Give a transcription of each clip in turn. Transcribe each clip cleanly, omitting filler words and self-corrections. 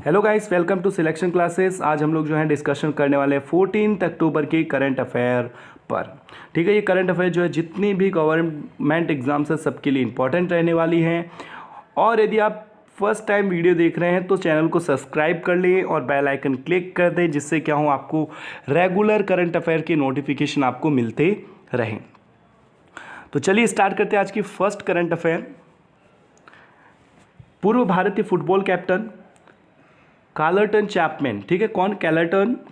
Hello guys, welcome to Selection Classes. आज हम लोग जो है डिस्कशन करने वाले हैं 14 अक्टूबर के करंट अफेयर पर। ठीक है, ये करंट अफेयर जो है जितनी भी गवर्नमेंट एग्जाम्स है सबके लिए इंपॉर्टेंट रहने वाली हैं। और यदि आप फर्स्ट टाइम वीडियो देख रहे हैं तो चैनल को सब्सक्राइब कर लें और बेल आइकन क्लिक कर दें, जिससे क्या हो आपको रेगुलर करंट अफेयर के नोटिफिकेशन आपको मिलते रहें। तो चलिए स्टार्ट करते हैं आज की फर्स्ट करंट अफेयर। पूर्व भारतीय फुटबॉल कैप्टन कार्लटन चैपमैन, ठीक है, कौन?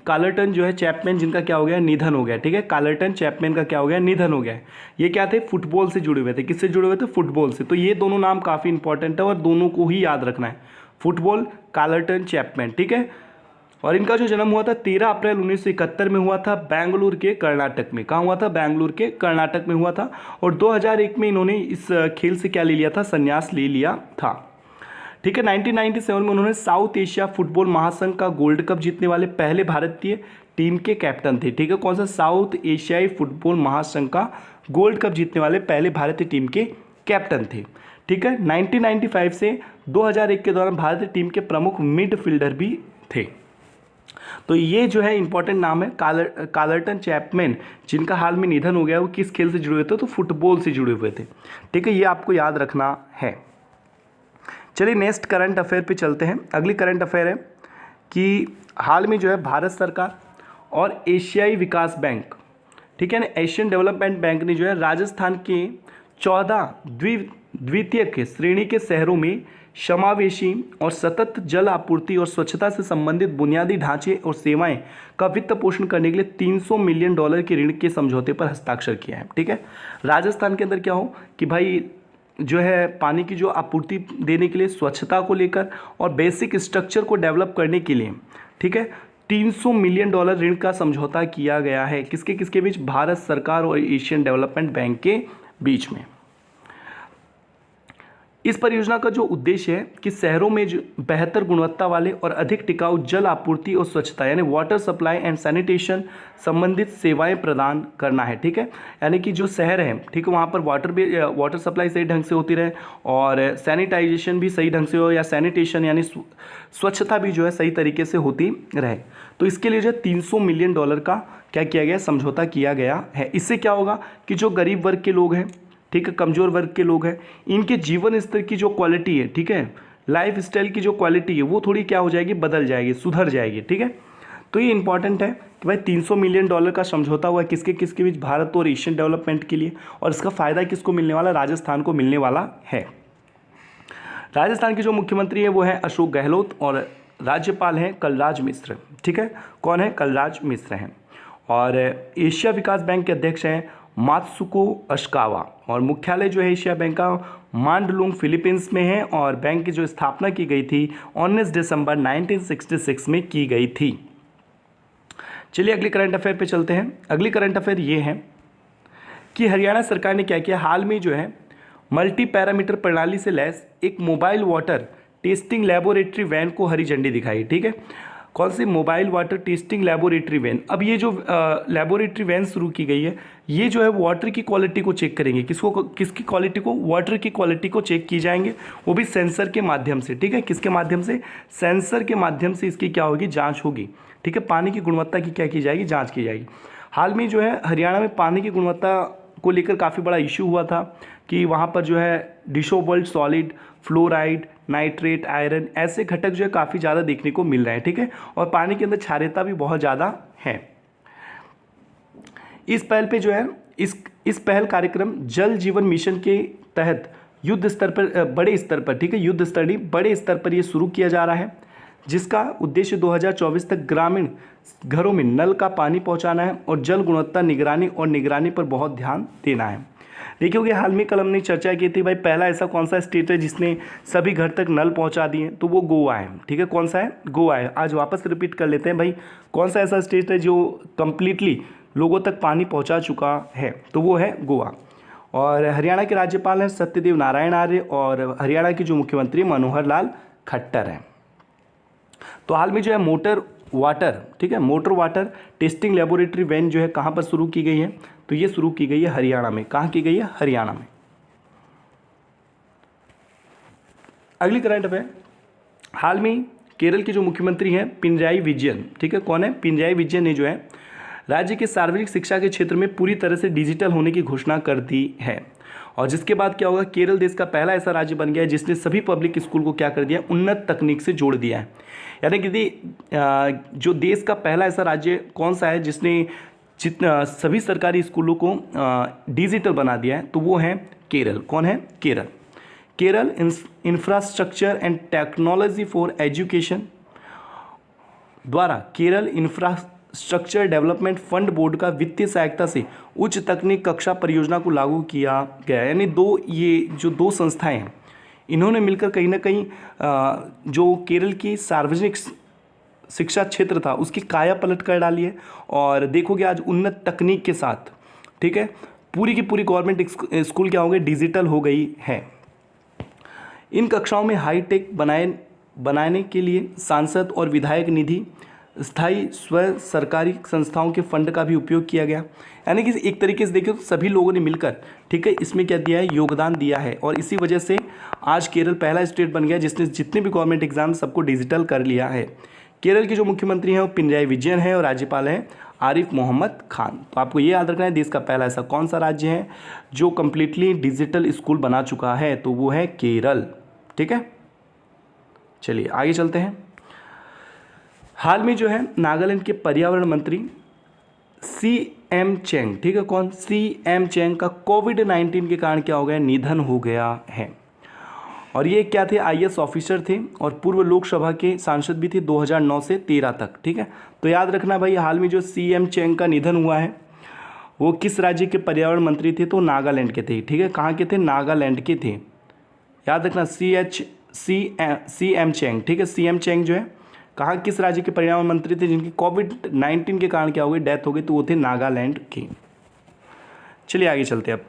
कार्लटन जो है चैपमैन, जिनका क्या हो गया, निधन हो गया। ठीक है, कार्लटन चैपमैन का क्या हो गया, निधन हो गया। ये क्या थे? फुटबॉल से जुड़े हुए थे। किससे जुड़े हुए थे? फुटबॉल से। तो ये दोनों नाम काफ़ी इंपॉर्टेंट है और दोनों को ही याद रखना है, फुटबॉल, कार्लटन चैपमैन। ठीक है, और इनका जो जन्म हुआ था 13 अप्रैल 1971 में हुआ था, बेंगलुरु के कर्नाटक में। कहाँ हुआ था? बेंगलुरु के कर्नाटक में हुआ था। और 2001 में इन्होंने इस खेल से क्या ले लिया था? संन्यास ले लिया था। ठीक है, 1997 में उन्होंने साउथ एशिया फुटबॉल महासंघ का गोल्ड कप जीतने वाले पहले भारतीय टीम के कैप्टन थे। ठीक है, कौन सा? साउथ एशियाई फुटबॉल महासंघ का गोल्ड कप जीतने वाले पहले भारतीय टीम के कैप्टन थे। ठीक है, 1995 से 2001 के दौरान भारतीय टीम के प्रमुख मिडफील्डर भी थे। तो ये जो है इंपॉर्टेंट नाम है, कार्लटन चैपमैन, जिनका हाल में निधन हो गया। वो किस खेल से जुड़े हुए थे? तो फुटबॉल से जुड़े हुए थे। ठीक है, ये आपको याद रखना है। चलिए नेक्स्ट करंट अफेयर पे चलते हैं। अगली करंट अफेयर है कि हाल में जो है भारत सरकार और एशियाई विकास बैंक, ठीक है ना, एशियन डेवलपमेंट बैंक ने जो है राजस्थान के 14 द्वितीय के श्रेणी के शहरों में समावेशी और सतत जल आपूर्ति और स्वच्छता से संबंधित बुनियादी ढांचे और सेवाएं का वित्त पोषण करने के लिए $300 मिलियन के ऋण के समझौते पर हस्ताक्षर किया है। ठीक है, राजस्थान के अंदर क्या हो कि भाई जो है पानी की जो आपूर्ति देने के लिए, स्वच्छता को लेकर और बेसिक स्ट्रक्चर को डेवलप करने के लिए, ठीक है, $300 मिलियन ऋण का समझौता किया गया है। किसके किसके बीच? भारत सरकार और एशियन डेवलपमेंट बैंक के बीच में। इस परियोजना का जो उद्देश्य है कि शहरों में जो बेहतर गुणवत्ता वाले और अधिक टिकाऊ जल आपूर्ति और स्वच्छता यानी वाटर सप्लाई एंड सैनिटेशन संबंधित सेवाएं प्रदान करना है। ठीक है, यानी कि जो शहर है, ठीक है, वहाँ पर वाटर सप्लाई सही ढंग से होती रहे और सैनिटाइजेशन भी सही ढंग से हो, या सैनिटेशन यानी स्वच्छता भी जो है सही तरीके से होती रहे। तो इसके लिए जो $300 मिलियन का क्या किया गया? समझौता किया गया है। इससे क्या होगा कि जो गरीब वर्ग के लोग हैं, ठीक है, कमज़ोर वर्ग के लोग हैं, इनके जीवन स्तर की जो क्वालिटी है, ठीक है, लाइफ स्टाइल की जो क्वालिटी है, वो थोड़ी क्या हो जाएगी? बदल जाएगी, सुधर जाएगी। ठीक है, तो ये इंपॉर्टेंट है कि भाई $300 मिलियन का समझौता हुआ किसके किसके बीच? भारत और एशियन डेवलपमेंट के लिए। और इसका फ़ायदा किसको मिलने वाला? राजस्थान को मिलने वाला है। राजस्थान के जो मुख्यमंत्री हैं वो हैं अशोक गहलोत और राज्यपाल हैं कलराज मिश्र। ठीक है, कौन है? कलराज मिश्र हैं। और एशिया विकास बैंक के अध्यक्ष हैं मात्सुको अश्कावा। और मुख्यालय जो है एशिया बैंक का मांडलुंग फिलीपींस में है। और बैंक की जो स्थापना की गई थी 19 दिसंबर 1966 में की गई थी। चलिए अगली करंट अफेयर पे चलते हैं। अगली करंट अफेयर ये है कि हरियाणा सरकार ने क्या किया, हाल में जो है मल्टी पैरामीटर प्रणाली से लैस एक mobile water testing laboratory van को हरी झंडी दिखाई। ठीक है, कौन सी? Mobile water testing laboratory van. अब ये जो लेबोरेटरी वैन शुरू की गई है, ये जो है वाटर की क्वालिटी को चेक करेंगे। किसकी क्वालिटी को? वाटर की क्वालिटी को चेक की जाएंगे, वो भी सेंसर के माध्यम से। ठीक है, किसके माध्यम से? सेंसर के माध्यम से इसकी क्या होगी? जांच होगी। ठीक है, पानी की गुणवत्ता की क्या की जाएगी? जांच की जाएगी। हाल में जो है हरियाणा में पानी की गुणवत्ता को लेकर काफ़ी बड़ा इशू हुआ था कि वहाँ पर जो है डिसोल्व्ड सॉलिड, फ्लोराइड, नाइट्रेट, आयरन, ऐसे घटक जो है काफ़ी ज़्यादा देखने को मिल रहे हैं। ठीक है, और पानी के अंदर क्षारीयता भी बहुत ज़्यादा है। इस पहल पे जो है इस पहल कार्यक्रम जल जीवन मिशन के तहत युद्ध स्तर पर, बड़े स्तर पर, ठीक है, युद्ध स्तर नहीं, बड़े स्तर पर ये शुरू किया जा रहा है, जिसका उद्देश्य 2024 तक ग्रामीण घरों में नल का पानी पहुंचाना है और जल गुणवत्ता निगरानी पर बहुत ध्यान देना है। देखिए क्योंकि हाल में कल हमने चर्चा की थी भाई, पहला ऐसा कौन सा स्टेट है जिसने सभी घर तक नल पहुंचा दिए? तो वो गोवा है। ठीक है, कौन सा है? गोवा है। आज वापस रिपीट कर लेते हैं भाई, कौन सा ऐसा स्टेट है जो कंप्लीटली लोगों तक पानी पहुंचा चुका है? तो वो है गोवा। और हरियाणा के राज्यपाल हैं सत्यदेव नारायण आर्य और हरियाणा के जो मुख्यमंत्री मनोहर लाल खट्टर हैं। तो हाल में जो है मोटर वाटर, ठीक है, motor water testing laboratory van जो है कहाँ पर शुरू की गई है? तो ये शुरू की गई है हरियाणा में। कहाँ की गई है? हरियाणा में। अगली करंट अफेयर, हाल में केरल के जो मुख्यमंत्री हैं पिनराई विजयन, ठीक है, कौन है? पिनराई विजयन ने जो है राज्य के सार्वजनिक शिक्षा के क्षेत्र में पूरी तरह से डिजिटल होने की घोषणा कर दी है। और जिसके बाद क्या होगा, केरल देश का पहला ऐसा राज्य बन गया है जिसने सभी पब्लिक स्कूल को क्या कर दिया, उन्नत तकनीक से जोड़ दिया है। यानी कि जो देश का पहला ऐसा राज्य कौन सा है जिसने जितना सभी सरकारी स्कूलों को डिजिटल बना दिया है, तो वो है केरल। कौन है? Kerala. Kerala infrastructure and technology for education द्वारा Kerala infrastructure development fund board का वित्तीय सहायता से उच्च तकनीक कक्षा परियोजना को लागू किया गया। यानी ये जो दो संस्थाएं हैं, इन्होंने मिलकर कहीं ना कहीं जो केरल की सार्वजनिक शिक्षा क्षेत्र था उसकी काया पलट कर डाली है। और देखोगे आज उन्नत तकनीक के साथ, ठीक है, पूरी की पूरी गवर्नमेंट स्कूल क्या हो गए, डिजिटल हो गई है। इन कक्षाओं में हाईटेक बनाने के लिए सांसद और विधायक निधि, स्थायी स्व सरकारी संस्थाओं के फंड का भी उपयोग किया गया। यानी कि एक तरीके से देखिए तो सभी लोगों ने मिलकर, ठीक है, इसमें क्या दिया है, योगदान दिया है। और इसी वजह से आज केरल पहला स्टेट बन गया जिसने जितने भी गवर्नमेंट एग्जाम सबको डिजिटल कर लिया है। केरल के जो मुख्यमंत्री हैं वो पिनराई विजयन है और राज्यपाल हैं आरिफ मोहम्मद खान। तो आपको ये याद रखना है देश का पहला ऐसा कौन सा राज्य है जो कंप्लीटली डिजिटल स्कूल बना चुका है, तो वो है केरल। ठीक है, चलिए आगे चलते हैं। हाल में जो है नागालैंड के पर्यावरण मंत्री CM चेंग, ठीक है, कौन? CM चेंग का कोविड-19 के कारण क्या हो गया, निधन हो गया है। और ये क्या थे, IAS ऑफिसर थे और पूर्व लोकसभा के सांसद भी थे 2009 से 13 तक। ठीक है, तो याद रखना भाई, हाल में जो CM चेंग का निधन हुआ है वो किस राज्य के पर्यावरण मंत्री थे, तो नागालैंड के थे। ठीक है, कहाँ के थे, नागालैंड के थे। याद रखना CM चेंग, ठीक है, CM चेंग जो है कहाँ किस राज्य के पर्यावरण मंत्री थे जिनकी कोविड-19 के कारण क्या हो गई, डेथ हो गई, तो वो थे नागालैंड के। चलिए आगे चलते हैं अब।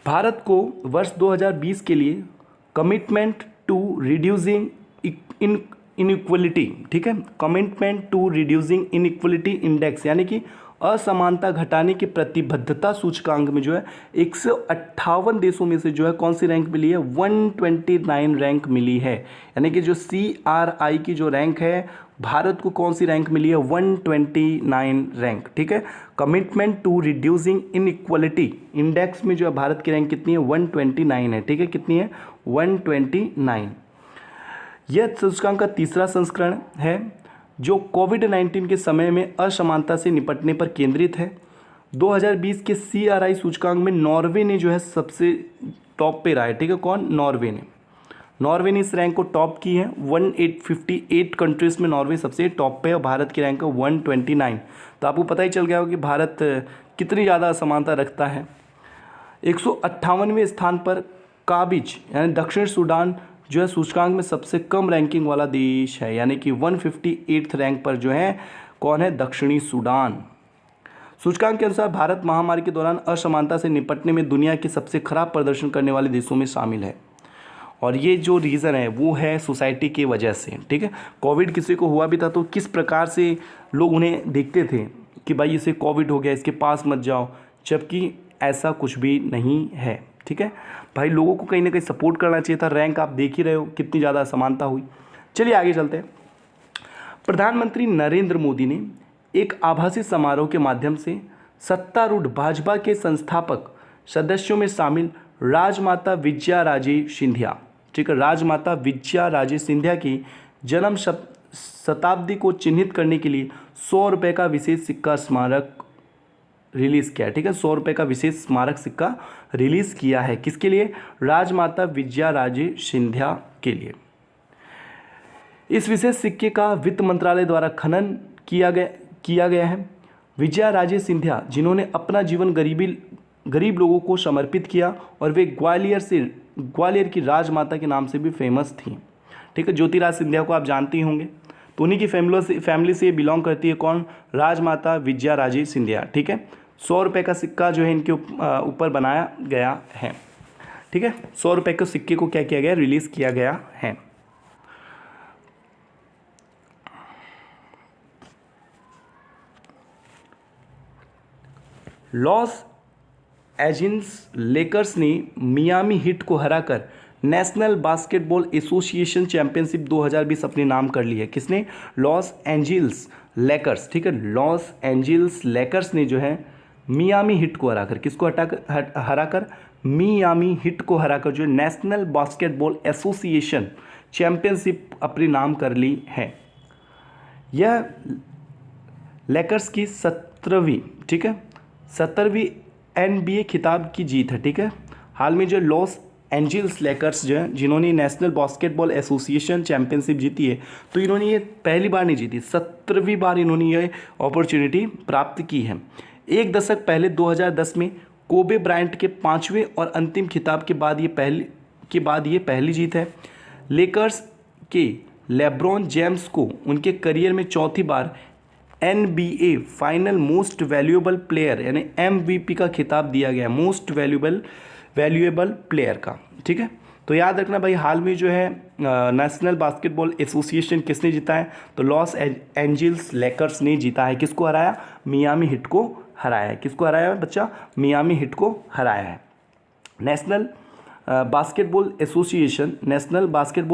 भारत को वर्ष 2020 के लिए कमिटमेंट टू रिड्यूसिंग इनइक्वलिटी, ठीक है, commitment to reducing inequality index यानी कि असमानता घटाने की प्रतिबद्धता सूचकांक में जो है 158 देशों में से जो है कौन सी रैंक मिली है, 129 रैंक मिली है। यानी कि जो CRI की जो रैंक है, भारत को कौन सी रैंक मिली है, 129 रैंक। ठीक है, commitment to reducing inequality index में जो है भारत की रैंक कितनी है, 129 है। ठीक है, कितनी है, 129। यह सूचकांक का तीसरा संस्करण है जो कोविड-19 के समय में असमानता से निपटने पर केंद्रित है। 2020 के CRI सूचकांक में नॉर्वे ने जो है सबसे टॉप पे रहा है। ठीक है, कौन, नॉर्वे ने इस रैंक को टॉप की है। 158 कंट्रीज में नॉर्वे सबसे टॉप पे है और भारत की रैंक है 129। तो आपको पता ही चल गया होगा कि भारत कितनी ज़्यादा असमानता रखता है। 158वें स्थान पर काबिज यानी दक्षिण सूडान जो है सूचकांक में सबसे कम रैंकिंग वाला देश है। यानी कि 158th रैंक पर जो है कौन है, दक्षिणी सूडान। सूचकांक के अनुसार भारत महामारी के दौरान असमानता से निपटने में दुनिया के सबसे खराब प्रदर्शन करने वाले देशों में शामिल है। और ये जो रीज़न है वो है सोसाइटी की वजह से। ठीक है, कोविड किसी को हुआ भी था तो किस प्रकार से लोग उन्हें देखते थे कि भाई इसे कोविड हो गया, इसके पास मत जाओ, जबकि ऐसा कुछ भी नहीं है। ठीक है भाई, लोगों को कहीं ना कहीं सपोर्ट करना चाहिए था। रैंक आप देख ही रहे हो कितनी ज़्यादा असमानता हुई। चलिए आगे चलते हैं। प्रधानमंत्री नरेंद्र मोदी ने एक आभासी समारोह के माध्यम से सत्तारूढ़ भाजपा के संस्थापक सदस्यों में शामिल राजमाता विजयाराजे सिंधिया, ठीक है, राजमाता विजयाराजे सिंधिया की जन्म शताब्दी को चिन्हित करने के लिए 100 रुपये का विशेष सिक्का स्मारक रिलीज़ किया। ठीक है, 100 रुपये का विशेष स्मारक सिक्का रिलीज़ किया है। किसके लिए, राजमाता विजयाराजे सिंधिया के लिए। इस विशेष सिक्के का वित्त मंत्रालय द्वारा खनन किया गया है। विजयाराजे सिंधिया जिन्होंने अपना जीवन गरीब लोगों को समर्पित किया और वे ग्वालियर की राजमाता के नाम से भी फेमस थी। ठीक है, ज्योतिराज सिंधिया को आप जानते ही होंगे, तो उन्हीं की फैमिली से बिलोंग करती है कौन, राजमाता विजयाराजे सिंधिया। ठीक है, 100 रुपये का सिक्का जो है इनके ऊपर बनाया गया है। ठीक है, 100 रुपये के सिक्के को क्या किया गया, रिलीज़ किया गया है। लॉस एंजिल्स लेकर्स ने मियामी हीट को हराकर नेशनल बास्केटबॉल एसोसिएशन चैंपियनशिप 2020 अपने नाम कर ली है। किसने? लॉस एंजिल्स लेकर्स, ठीक है। लॉस एंजिल्स लेकर्स ने जो है मियामी हीट को हराकर, किसको हराकर? मियामी हीट को हराकर जो नेशनल बास्केटबॉल एसोसिएशन चैंपियनशिप अपने नाम कर ली है। यह लेकर्स की 17वीं, ठीक है, 17वीं NBA खिताब की जीत है, ठीक है। हाल में जो लॉस एंजिल्स लेकर्स जो है, जिन्होंने नेशनल बास्केटबॉल एसोसिएशन चैंपियनशिप जीती है, तो इन्होंने ये पहली बार नहीं जीती, 17वीं बार इन्होंने ये अपॉर्चुनिटी प्राप्त की है। एक दशक पहले 2010 में कोबे ब्रायंट के 5वें और अंतिम खिताब के बाद ये पहली जीत है। लेकर्स के लेब्रॉन जेम्स को उनके करियर में चौथी बार NBA final most valuable player यानी MVP का खिताब दिया गया, मोस्ट वैल्यूएबल प्लेयर का, ठीक है। तो याद रखना भाई, हाल में जो है नेशनल बास्केटबॉल एसोसिएशन किसने जीता है? तो लॉस एंजिल्स लेकर्स ने जीता है। किसको हराया? मियामी हीट को हराया है। किसको हराया है बच्चा? मियामी हीट को हराया है। नेशनल बास्केटबॉल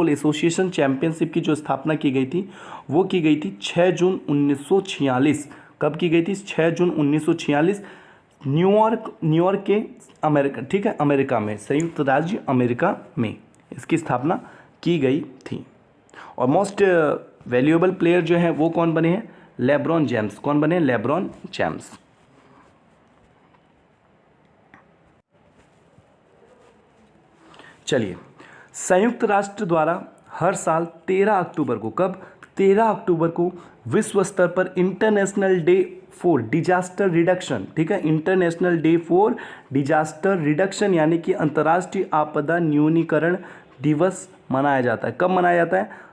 एसोसिएशन चैंपियनशिप की जो स्थापना की गई थी वो की गई थी 6 जून 1946। कब की गई थी? 6 जून 1946 न्यूयॉर्क के अमेरिका, ठीक है, अमेरिका में, संयुक्त राज्य अमेरिका में इसकी स्थापना की गई थी। और मोस्ट वैल्यूएबल प्लेयर जो है वो कौन बने हैं? LeBron James. कौन बने? LeBron James. चलिए, संयुक्त राष्ट्र द्वारा हर साल 13 अक्टूबर को, कब? 13 अक्टूबर को विश्व स्तर पर international day for disaster reduction, ठीक है, international day for disaster reduction यानी कि अंतर्राष्ट्रीय आपदा न्यूनीकरण दिवस मनाया जाता है। कब मनाया जाता है?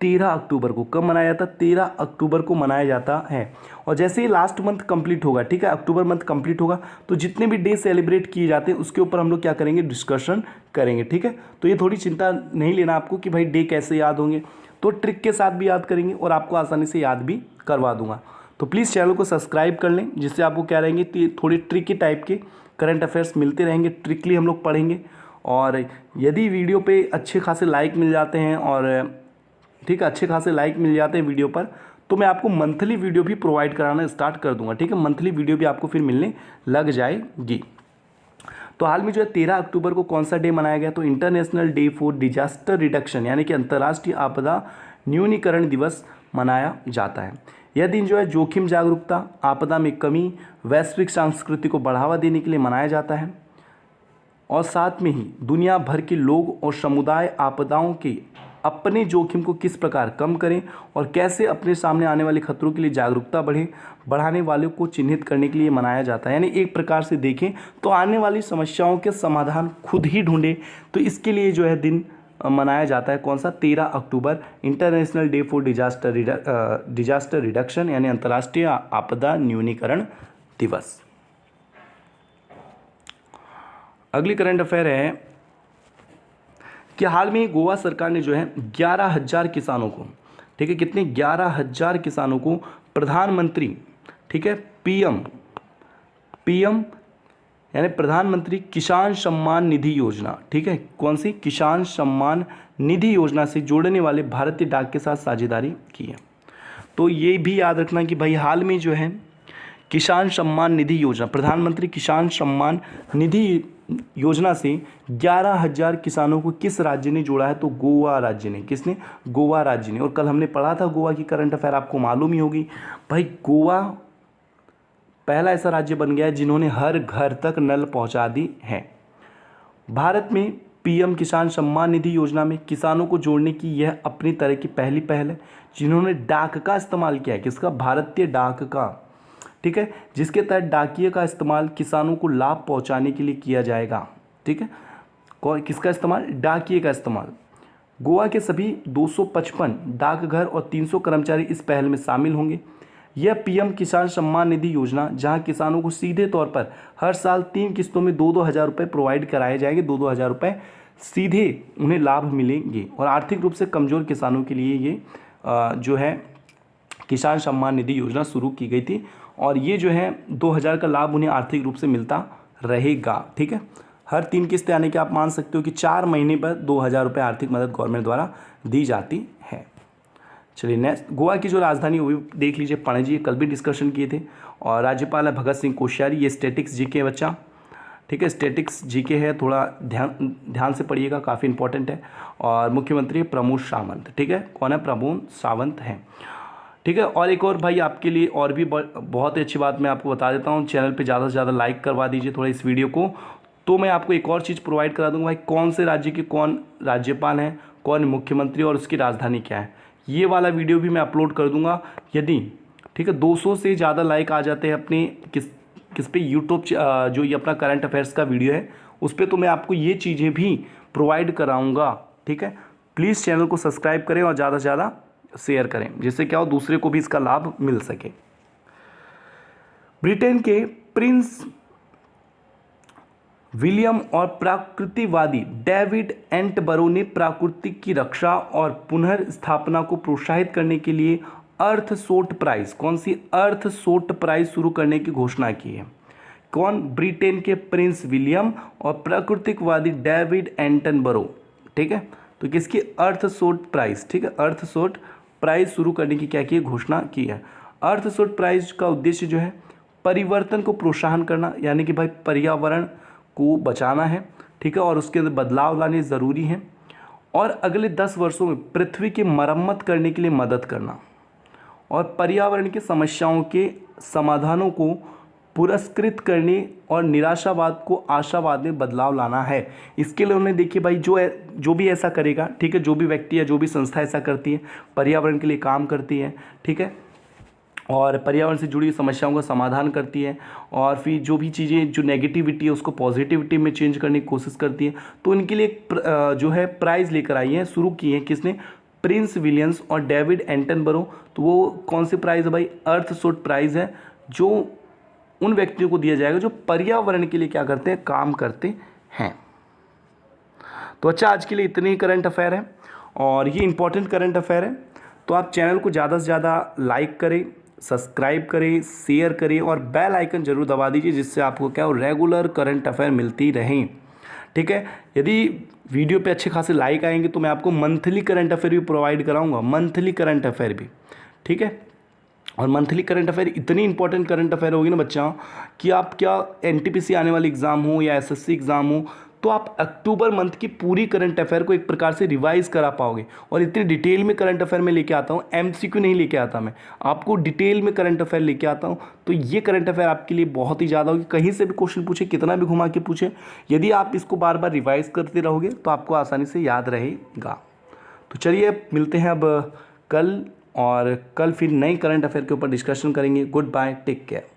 13 अक्टूबर को। कब मनाया जाता है? 13 अक्टूबर को मनाया जाता है। और जैसे ही लास्ट मंथ कंप्लीट होगा, ठीक है, अक्टूबर मंथ कंप्लीट होगा, तो जितने भी डे सेलिब्रेट किए जाते हैं उसके ऊपर हम लोग क्या करेंगे? डिस्कशन करेंगे, ठीक है। तो ये थोड़ी चिंता नहीं लेना आपको कि भाई डे कैसे याद होंगे, तो ट्रिक के साथ भी याद करेंगे और आपको आसानी से याद भी करवा दूंगा। तो प्लीज़ चैनल को सब्सक्राइब कर लें, जिससे आपको क्या रहेंगे, थोड़ी ट्रिकी टाइप के करंट अफेयर्स मिलते रहेंगे, ट्रिकली हम लोग पढ़ेंगे। और यदि वीडियो पे अच्छे खासे लाइक मिल जाते हैं और ठीक है, अच्छे खासे लाइक मिल जाते हैं वीडियो पर, तो मैं आपको मंथली वीडियो भी प्रोवाइड कराना स्टार्ट कर दूंगा, ठीक है। मंथली वीडियो भी आपको फिर मिलने लग जाएगी। तो हाल में जो है 13 अक्टूबर को कौन सा डे मनाया गया? तो international day for disaster reduction यानी कि अंतर्राष्ट्रीय आपदा न्यूनीकरण दिवस मनाया जाता है। यह दिन जो है जोखिम जागरूकता, आपदा में कमी, वैश्विक संस्कृति को बढ़ावा देने के लिए मनाया जाता है। और साथ में ही दुनिया भर के लोग और समुदाय आपदाओं के अपने जोखिम को किस प्रकार कम करें और कैसे अपने सामने आने वाले खतरों के लिए जागरूकता बढ़ाने वालों को चिन्हित करने के लिए मनाया जाता है। यानी एक प्रकार से देखें तो आने वाली समस्याओं के समाधान खुद ही ढूंढें, तो इसके लिए जो है दिन मनाया जाता है। कौन सा? 13 October, international day for disaster reduction यानी अंतर्राष्ट्रीय आपदा न्यूनीकरण दिवस। अगली करंट अफेयर है कि हाल में गोवा सरकार ने जो है 11,000 किसानों को, ठीक है, कितने? 11,000 किसानों को प्रधानमंत्री, ठीक है, पीएम यानी प्रधानमंत्री किसान सम्मान निधि योजना, ठीक है, कौन सी? किसान सम्मान निधि योजना से जोड़ने वाले भारतीय डाक के साथ साझेदारी की है। तो ये भी याद रखना कि भाई हाल में जो है किसान सम्मान निधि योजना, प्रधानमंत्री किसान सम्मान निधि योजना से 11,000 किसानों को किस राज्य ने जोड़ा है? तो गोवा राज्य ने। किसने? गोवा राज्य ने। और कल हमने पढ़ा था गोवा की करंट अफेयर, आपको मालूम ही होगी भाई, गोवा पहला ऐसा राज्य बन गया है जिन्होंने हर घर तक नल पहुंचा दी है। भारत में पीएम किसान सम्मान निधि योजना में किसानों को जोड़ने की यह अपनी तरह की पहली पहल है, जिन्होंने डाक का इस्तेमाल किया है। किसका? भारतीय डाक का, ठीक है, जिसके तहत डाकिये का इस्तेमाल किसानों को लाभ पहुंचाने के लिए किया जाएगा, ठीक है। किसका इस्तेमाल? डाकिये का इस्तेमाल। गोवा के सभी 255 डाकघर और 300 कर्मचारी इस पहल में शामिल होंगे। यह पीएम किसान सम्मान निधि योजना, जहां किसानों को सीधे तौर पर हर साल 3 किस्तों में 2-2 हज़ार रुपये प्रोवाइड कराए जाएंगे, 2-2 हज़ार रुपये सीधे उन्हें लाभ मिलेंगे। और आर्थिक रूप से कमज़ोर किसानों के लिए ये जो है किसान सम्मान निधि योजना शुरू की गई थी और ये जो है 2000 का लाभ उन्हें आर्थिक रूप से मिलता रहेगा। ठीक है, हर 3 किस्तें यानी कि आप मान सकते हो कि 4 महीने पर 2000 रुपये आर्थिक मदद गवर्नमेंट द्वारा दी जाती है। चलिए नेक्स्ट, गोवा की जो राजधानी वो भी देख लीजिए, पणजी, कल भी डिस्कशन किए थे। और राज्यपाल है भगत सिंह कोश्यारी। ये स्टैटिक्स जीके बच्चा, ठीक है, स्टैटिक्स जीके है, थोड़ा ध्यान से पढ़िएगा, काफ़ी इंपॉर्टेंट है। और मुख्यमंत्री प्रमोद सावंत, ठीक है, कौन है, प्रमोद सावंत हैं, ठीक है। और एक और भाई आपके लिए और भी बहुत ही अच्छी बात मैं आपको बता देता हूँ, चैनल पे ज़्यादा से ज़्यादा लाइक करवा दीजिए थोड़ा इस वीडियो को, तो मैं आपको एक और चीज़ प्रोवाइड करा दूँगा भाई, कौन से राज्य के कौन राज्यपाल हैं, कौन मुख्यमंत्री और उसकी राजधानी क्या है, ये वाला वीडियो भी मैं अपलोड कर दूँगा। यदि ठीक है 200 से ज़्यादा लाइक आ जाते हैं अपने किस पे यूट्यूब जो ये अपना करंट अफेयर्स का वीडियो है उस पर, तो मैं आपको ये चीज़ें भी प्रोवाइड कराऊँगा। ठीक है, प्लीज़ चैनल को सब्सक्राइब करें और ज़्यादा से ज़्यादा शेयर करें, जिससे क्या हो दूसरे को भी इसका लाभ मिल सके। ब्रिटेन के प्रिंस विलियम और प्रकृतिवादी डेविड एटनबरो ने प्रकृति की रक्षा और पुनर्स्थापना को प्रोत्साहित करने के लिए अर्थशोट प्राइज, कौन सी अर्थशोट प्राइज शुरू करने की घोषणा की है। कौन, ब्रिटेन के प्रिंस विलियम और प्राकृतिकवादी डेविड एटनबरो, ठीक है, तो किसकी अर्थशोट प्राइज, ठीक है, अर्थशोट प्राइज शुरू करने की क्या की घोषणा की है। अर्थशोट प्राइज का उद्देश्य जो है परिवर्तन को प्रोत्साहन करना, यानी कि भाई पर्यावरण को बचाना है, ठीक है, और उसके अंदर बदलाव लाने ज़रूरी है, और अगले 10 वर्षों में पृथ्वी की मरम्मत करने के लिए मदद करना, और पर्यावरण की समस्याओं के समाधानों को पुरस्कृत करने और निराशावाद को आशावाद में बदलाव लाना है। इसके लिए उन्होंने देखिए भाई जो भी ऐसा करेगा, ठीक है, जो भी व्यक्ति या जो भी संस्था ऐसा करती है, पर्यावरण के लिए काम करती है, ठीक है, और पर्यावरण से जुड़ी समस्याओं का समाधान करती है, और फिर जो भी चीज़ें जो नेगेटिविटी है उसको पॉजिटिविटी में चेंज करने की कोशिश करती है, तो इनके लिए जो है प्राइज़ लेकर आई है, शुरू की है किसने, प्रिंस विलियम्स और डेविड एटनबरो। तो वो कौन सी प्राइज़ है भाई, अर्थशोट प्राइज़ है, जो उन व्यक्तियों को दिया जाएगा जो पर्यावरण के लिए क्या करते हैं, काम करते हैं। तो अच्छा, आज के लिए इतने ही करंट अफेयर है और ये इंपॉर्टेंट करंट अफेयर है, तो आप चैनल को ज़्यादा से ज़्यादा लाइक करें, सब्सक्राइब करें, शेयर करें और बेल आइकन जरूर दबा दीजिए, जिससे आपको क्या हो रेगुलर करंट अफेयर मिलती रहें। ठीक है, यदि वीडियो पे अच्छे खासे लाइक आएंगे तो मैं आपको मंथली करंट अफेयर भी प्रोवाइड कराऊंगा, मंथली करंट अफेयर भी, ठीक है। और मंथली करंट अफेयर इतनी इंपॉर्टेंट करंट अफेयर होगी ना बच्चा, कि आप क्या एनटीपीसी आने वाली एग्ज़ाम हो या एसएससी एग्ज़ाम हो, तो आप अक्टूबर मंथ की पूरी करंट अफेयर को एक प्रकार से रिवाइज करा पाओगे। और इतनी डिटेल में करंट अफेयर में लेके आता हूँ, एमसीक्यू नहीं लेके आता मैं, आपको डिटेल में करंट अफेयर लेके आता हूँ। तो ये करंट अफेयर आपके लिए बहुत ही ज़्यादा होगी, कहीं से भी क्वेश्चन पूछे, कितना भी घुमा के पूछे, यदि आप इसको बार बार रिवाइज करते रहोगे तो आपको आसानी से याद रहेगा। तो चलिए मिलते हैं अब कल, और कल फिर नए करंट अफेयर के ऊपर डिस्कशन करेंगे। Goodbye, take care.